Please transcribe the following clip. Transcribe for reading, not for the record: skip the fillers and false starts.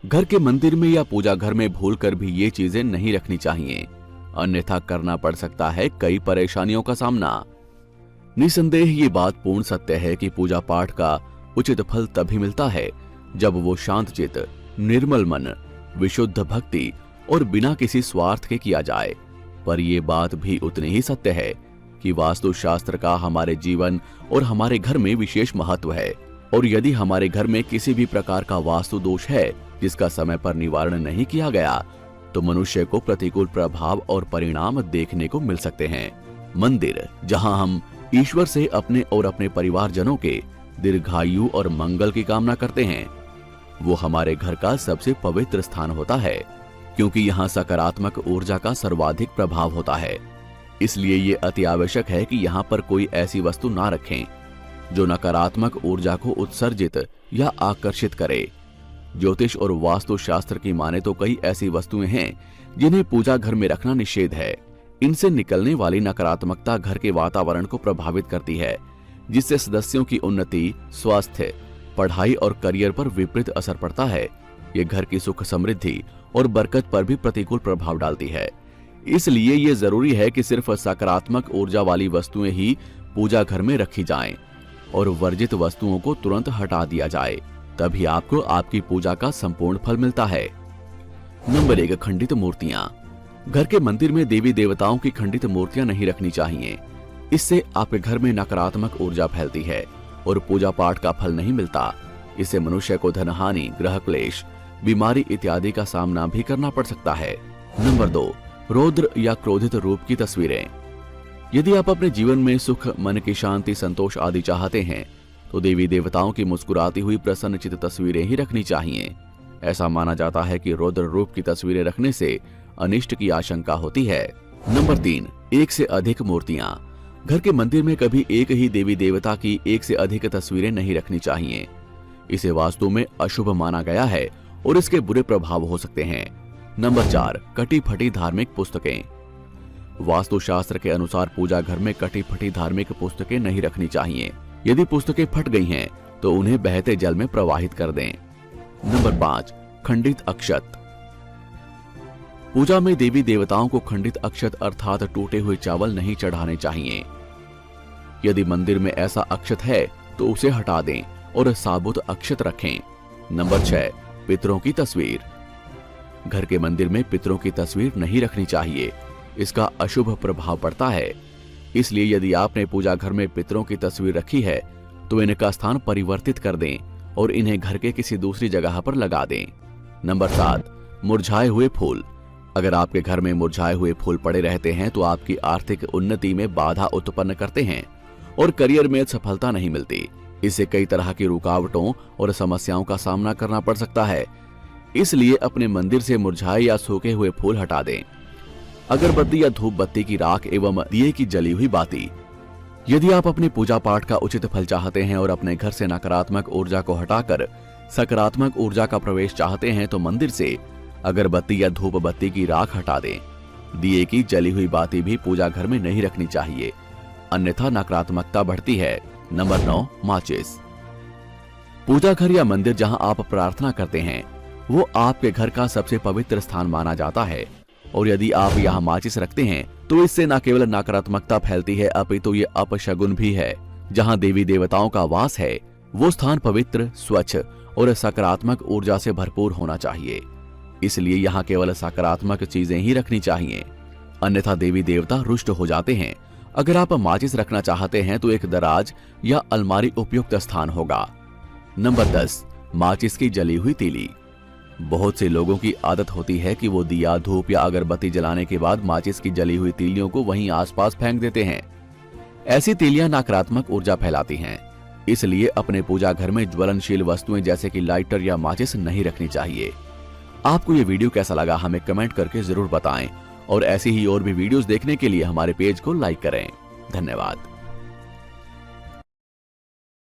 घर के मंदिर में या पूजा घर में भूलकर भी ये चीजें नहीं रखनी चाहिए, अन्यथा करना पड़ सकता है कई परेशानियों का सामना। निसंदेह ये बात पूर्ण सत्य है कि पूजा पाठ का उचित फल तभी मिलता है जब वो शांत चित, निर्मल मन, विशुद्ध भक्ति और बिना किसी स्वार्थ के किया जाए। पर यह बात भी उतनी ही सत्य है कि वास्तुशास्त्र का हमारे जीवन और हमारे घर में विशेष महत्व है, और यदि हमारे घर में किसी भी प्रकार का वास्तु दोष है जिसका समय पर निवारण नहीं किया गया, तो मनुष्य को प्रतिकूल प्रभाव और परिणाम देखने को मिल सकते हैं। मंदिर, जहां हम ईश्वर से अपने और अपने परिवारजनों के दीर्घायु और मंगल की कामना करते हैं, वो हमारे घर का सबसे पवित्र स्थान होता है, क्योंकि यहाँ सकारात्मक ऊर्जा का सर्वाधिक प्रभाव होता है। इसलिए ये अति आवश्यक है कि यहाँ पर कोई ऐसी वस्तु ना रखें जो नकारात्मक ऊर्जा को उत्सर्जित या आकर्षित करे। ज्योतिष और वास्तु शास्त्र की माने तो कई ऐसी वस्तुएं हैं जिन्हें पूजा घर में रखना निषेध है। इनसे निकलने वाली नकारात्मकता घर के वातावरण को प्रभावित करती है, जिससे सदस्यों की उन्नति, स्वास्थ्य, पढ़ाई और करियर पर विपरीत असर पड़ता है। ये घर की सुख समृद्धि और बरकत पर भी प्रतिकूल प्रभाव डालती है। इसलिए ये जरूरी है कि सिर्फ सकारात्मक ऊर्जा वाली वस्तुएं ही पूजा घर में रखी जाएं और वर्जित वस्तुओं को तुरंत हटा दिया जाए, तभी आपको आपकी पूजा का संपूर्ण फल मिलता है। नंबर 1, खंडित मूर्तियां। घर के मंदिर में देवी देवताओं की खंडित मूर्तियां नहीं रखनी चाहिए। इससे आपके घर में नकारात्मक ऊर्जा फैलती है और पूजा पाठ का फल नहीं मिलता। इससे मनुष्य को धनहानि, ग्रह क्लेश, बीमारी इत्यादि का सामना भी करना पड़ सकता है। नंबर 2, रौद्र या क्रोधित रूप की तस्वीरें। यदि आप अपने जीवन में सुख, मन की शांति, संतोष आदि चाहते हैं तो देवी देवताओं की मुस्कुराती हुई प्रसन्नचित तस्वीरें ही रखनी चाहिए। ऐसा माना जाता है कि रौद्र रूप की तस्वीरें रखने से अनिष्ट की आशंका होती है। नंबर 3, एक से अधिक मूर्तियां। घर के मंदिर में कभी एक ही देवी देवता की एक से अधिक तस्वीरें नहीं रखनी चाहिए। इसे वास्तु में अशुभ माना गया है और इसके बुरे प्रभाव हो सकते हैं। नंबर 4, कटी फटी धार्मिक पुस्तकें। वास्तुशास्त्र के अनुसार पूजा घर में कटी फटी धार्मिक पुस्तकें नहीं रखनी चाहिए। यदि पुस्तकें फट गई हैं तो उन्हें बहते जल में प्रवाहित कर दें। नंबर 5, खंडित अक्षत। पूजा में देवी देवताओं को खंडित अक्षत अर्थात टूटे हुए चावल नहीं चढ़ाने चाहिए। यदि मंदिर में ऐसा अक्षत है तो उसे हटा दें और साबुत अक्षत रखें। नंबर 6, पितरों की तस्वीर। घर के मंदिर में पितरों की तस्वीर नहीं रखनी चाहिए। इसका अशुभ प्रभाव पड़ता है। इसलिए यदि आपने पूजा घर में पितरों की तस्वीर रखी है तो इनका स्थान परिवर्तित कर दें और इन्हें घर के किसी दूसरी जगह पर लगा दें। नंबर 7, मुरझाए हुए फूल। अगर आपके घर में मुरझाए हुए फूल पड़े रहते हैं तो आपकी आर्थिक उन्नति में बाधा उत्पन्न करते हैं और करियर में सफलता नहीं मिलती। इससे कई तरह की रुकावटों और समस्याओं का सामना करना पड़ सकता है। इसलिए अपने मंदिर से मुरझाए या सूखे हुए फूल हटा दें। अगरबत्ती या धूप बत्ती की राख एवं दिए की जली हुई बाती। यदि आप अपने पूजा पाठ का उचित फल चाहते हैं और अपने घर से नकारात्मक ऊर्जा को हटाकर सकारात्मक ऊर्जा का प्रवेश चाहते हैं तो मंदिर से अगरबत्ती या धूप बत्ती की राख हटा दें। दिए की जली हुई बाती भी पूजा घर में नहीं रखनी चाहिए, अन्यथा नकारात्मकता बढ़ती है। नंबर 9, माचिस। पूजा घर या मंदिर जहां आप प्रार्थना करते हैं वो आपके घर का सबसे पवित्र स्थान माना जाता है, और यदि आप यहाँ माचिस रखते हैं तो इससे न केवल नकारात्मकता फैलती है अपितु ये अपशगुन भी है। जहाँ देवी देवताओं का वास है वो स्थान पवित्र, स्वच्छ और सकारात्मक ऊर्जा से भरपूर होना चाहिए। इसलिए यहाँ केवल सकारात्मक चीजें ही रखनी चाहिए, अन्यथा देवी देवता रुष्ट हो जाते हैं। अगर आप माचिस रखना चाहते हैं तो एक दराज या अलमारी उपयुक्त स्थान होगा। नंबर 10, माचिस की जली हुई तीली। बहुत से लोगों की आदत होती है कि वो दिया, धूप या अगरबत्ती जलाने के बाद माचिस की जली हुई तीलियों को वहीं आसपास फेंक देते हैं। ऐसी तीलियां नकारात्मक ऊर्जा फैलाती हैं। इसलिए अपने पूजा घर में ज्वलनशील वस्तुएं जैसे कि लाइटर या माचिस नहीं रखनी चाहिए। आपको ये वीडियो कैसा लगा हमें कमेंट करके जरूर बताएं, और ऐसी ही और भी वीडियोस देखने के लिए हमारे पेज को लाइक करें। धन्यवाद।